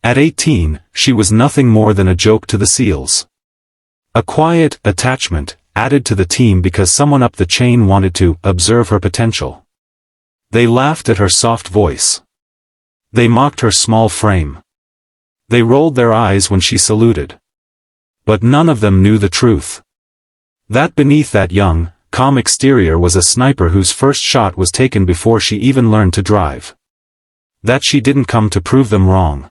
At 18, she was nothing more than a joke to the SEALs. A quiet attachment, added to the team because someone up the chain wanted to observe her potential. They laughed at her soft voice. They mocked her small frame. They rolled their eyes when she saluted. But none of them knew the truth. That beneath that young, calm exterior was a sniper whose first shot was taken before she even learned to drive. That she didn't come to prove them wrong.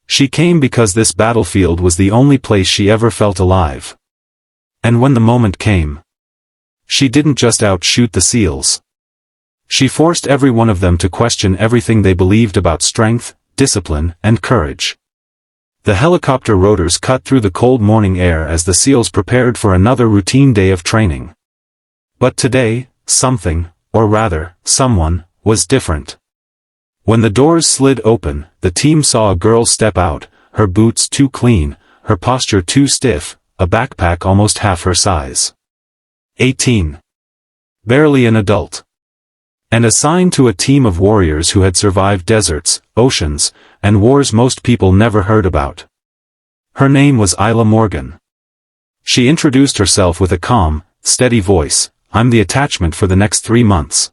She came because this battlefield was the only place she ever felt alive. And when the moment came, she didn't just outshoot the SEALs. She forced every one of them to question everything they believed about strength, discipline, and courage. The helicopter rotors cut through the cold morning air as the SEALs prepared for another routine day of training. But today, something, or rather, someone, was different. When the doors slid open, the team saw a girl step out, her boots too clean, her posture too stiff, a backpack almost half her size. 18. Barely an adult. And assigned to a team of warriors who had survived deserts, oceans, and wars most people never heard about. Her name was Isla Morgan. She introduced herself with a calm, steady voice. I'm the attachment for the next 3 months.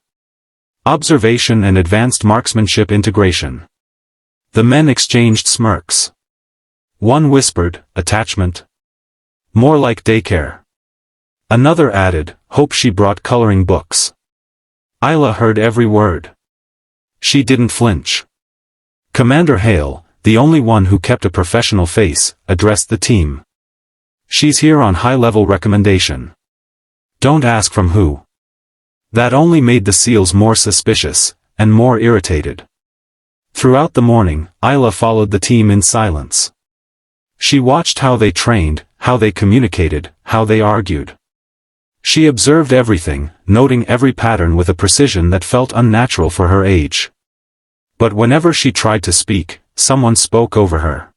Observation and advanced marksmanship integration. The men exchanged smirks. One whispered, attachment? More like daycare. Another added, hope she brought coloring books. Isla heard every word. She didn't flinch. Commander Hale, the only one who kept a professional face, addressed the team. She's here on high-level recommendation. Don't ask from who. That only made the SEALs more suspicious, and more irritated. Throughout the morning, Isla followed the team in silence. She watched how they trained, how they communicated, how they argued. She observed everything, noting every pattern with a precision that felt unnatural for her age. But whenever she tried to speak, someone spoke over her.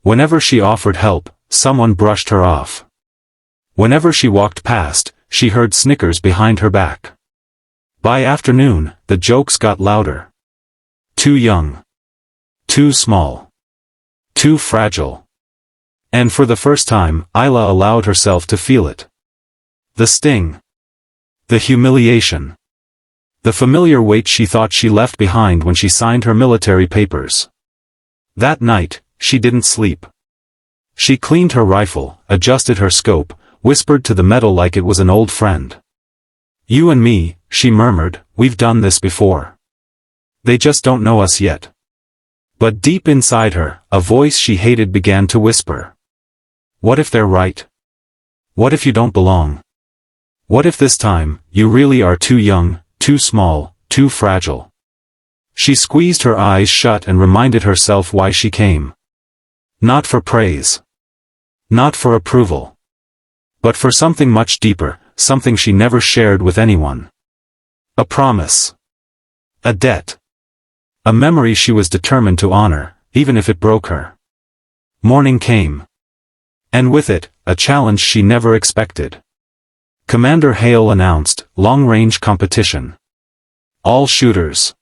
Whenever she offered help, someone brushed her off. Whenever she walked past, she heard snickers behind her back. By afternoon, the jokes got louder. Too young. Too small. Too fragile. And for the first time, Isla allowed herself to feel it. The sting. The humiliation. The familiar weight she thought she left behind when she signed her military papers. That night, she didn't sleep. She cleaned her rifle, adjusted her scope, whispered to the metal like it was an old friend. You and me, she murmured, we've done this before. They just don't know us yet. But deep inside her, a voice she hated began to whisper. What if they're right? What if you don't belong? What if this time, you really are too young, too small, too fragile? She squeezed her eyes shut and reminded herself why she came. Not for praise. Not for approval. But for something much deeper, something she never shared with anyone. A promise. A debt. A memory she was determined to honor, even if it broke her. Morning came. And with it, a challenge she never expected. Commander Hale announced, long-range competition. All shooters.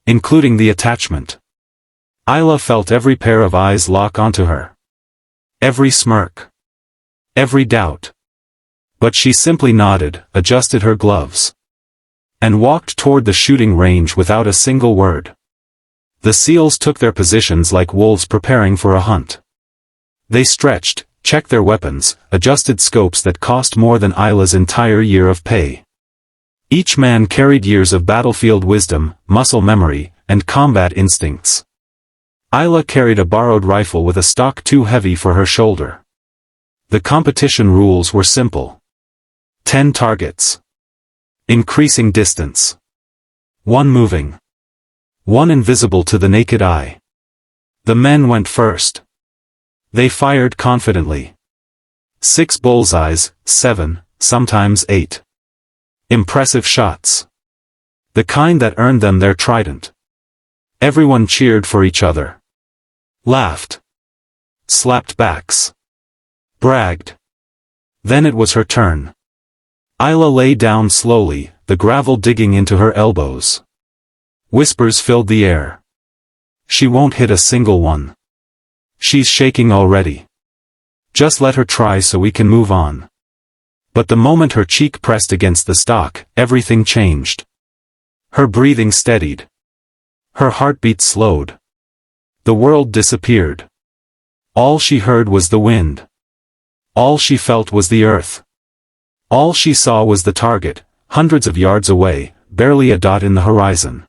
Including the attachment. Isla felt every pair of eyes lock onto her. Every smirk. Every doubt. But she simply nodded, adjusted her gloves. And walked toward the shooting range without a single word. The SEALs took their positions like wolves preparing for a hunt. They stretched, checked their weapons, adjusted scopes that cost more than Isla's entire year of pay. Each man carried years of battlefield wisdom, muscle memory, and combat instincts. Isla carried a borrowed rifle with a stock too heavy for her shoulder. The competition rules were simple. 10 targets. Increasing distance. 1 moving. 1 invisible to the naked eye. The men went first. They fired confidently. 6 bullseyes, 7, sometimes 8. Impressive shots. The kind that earned them their trident. Everyone cheered for each other. Laughed. Slapped backs. Bragged. Then it was her turn. Isla lay down slowly, the gravel digging into her elbows. Whispers filled the air. She won't hit a single one. She's shaking already. Just let her try so we can move on. But the moment her cheek pressed against the stock, everything changed. Her breathing steadied. Her heartbeat slowed. The world disappeared. All she heard was the wind. All she felt was the earth. All she saw was the target, hundreds of yards away, barely a dot in the horizon.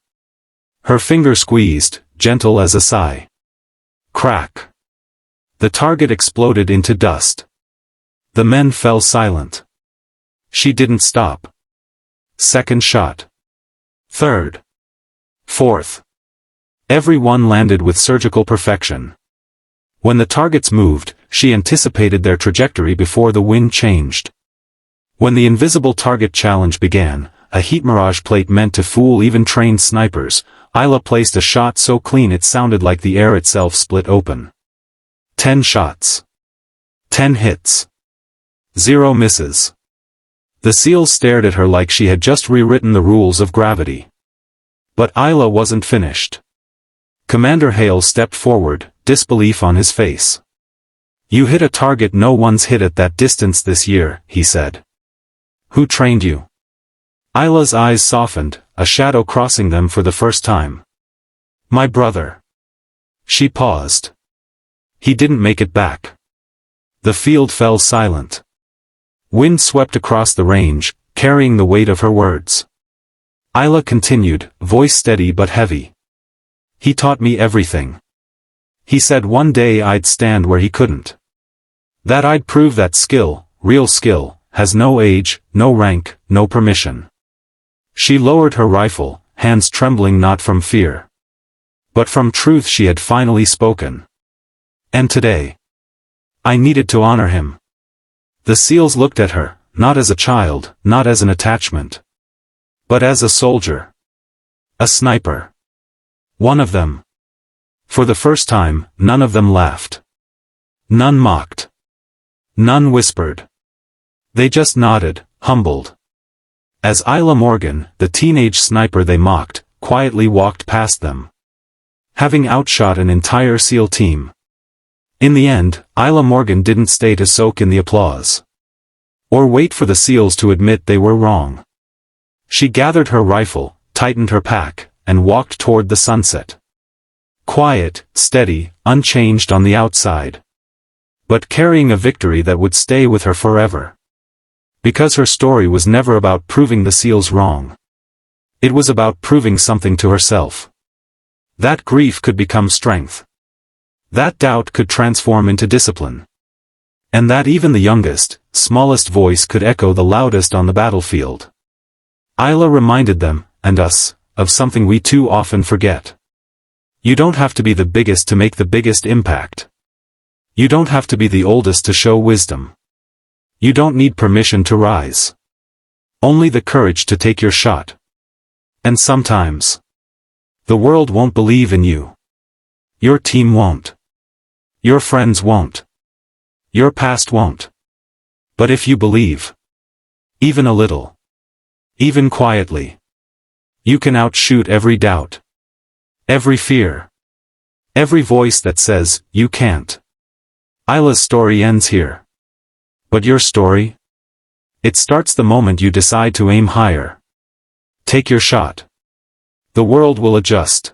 Her finger squeezed, gentle as a sigh. Crack. The target exploded into dust. The men fell silent. She didn't stop. Second shot. Third. Fourth. Every one landed with surgical perfection. When the targets moved, she anticipated their trajectory before the wind changed. When the invisible target challenge began, a heat mirage plate meant to fool even trained snipers, Isla placed a shot so clean it sounded like the air itself split open. 10 shots. 10 hits. 0 misses. The SEALs stared at her like she had just rewritten the rules of gravity. But Isla wasn't finished. Commander Hale stepped forward, disbelief on his face. "You hit a target no one's hit at that distance this year," he said. "Who trained you?" Isla's eyes softened, a shadow crossing them for the first time. "My brother." She paused. "He didn't make it back." The field fell silent. Wind swept across the range, carrying the weight of her words. Isla continued, voice steady but heavy. "He taught me everything. He said one day I'd stand where he couldn't. That I'd prove that skill, real skill, has no age, no rank, no permission." She lowered her rifle, hands trembling not from fear, but from truth she had finally spoken. And today, I needed to honor him. The SEALs looked at her, not as a child, not as an attachment, but as a soldier. A sniper. One of them. For the first time, none of them laughed. None mocked. None whispered. They just nodded, humbled. As Isla Morgan, the teenage sniper they mocked, quietly walked past them, having outshot an entire SEAL team. In the end, Isla Morgan didn't stay to soak in the applause, or wait for the SEALs to admit they were wrong. She gathered her rifle, tightened her pack, and walked toward the sunset. Quiet, steady, unchanged on the outside, but carrying a victory that would stay with her forever. Because her story was never about proving the SEALs wrong. It was about proving something to herself. That grief could become strength. That doubt could transform into discipline. And that even the youngest, smallest voice could echo the loudest on the battlefield. Isla reminded them, and us, of something we too often forget. You don't have to be the biggest to make the biggest impact. You don't have to be the oldest to show wisdom. You don't need permission to rise. Only the courage to take your shot. And sometimes, the world won't believe in you. Your team won't. Your friends won't. Your past won't. But if you believe, even a little, even quietly, you can outshoot every doubt, every fear, every voice that says, you can't. Isla's story ends here. But your story? It starts the moment you decide to aim higher. Take your shot. The world will adjust.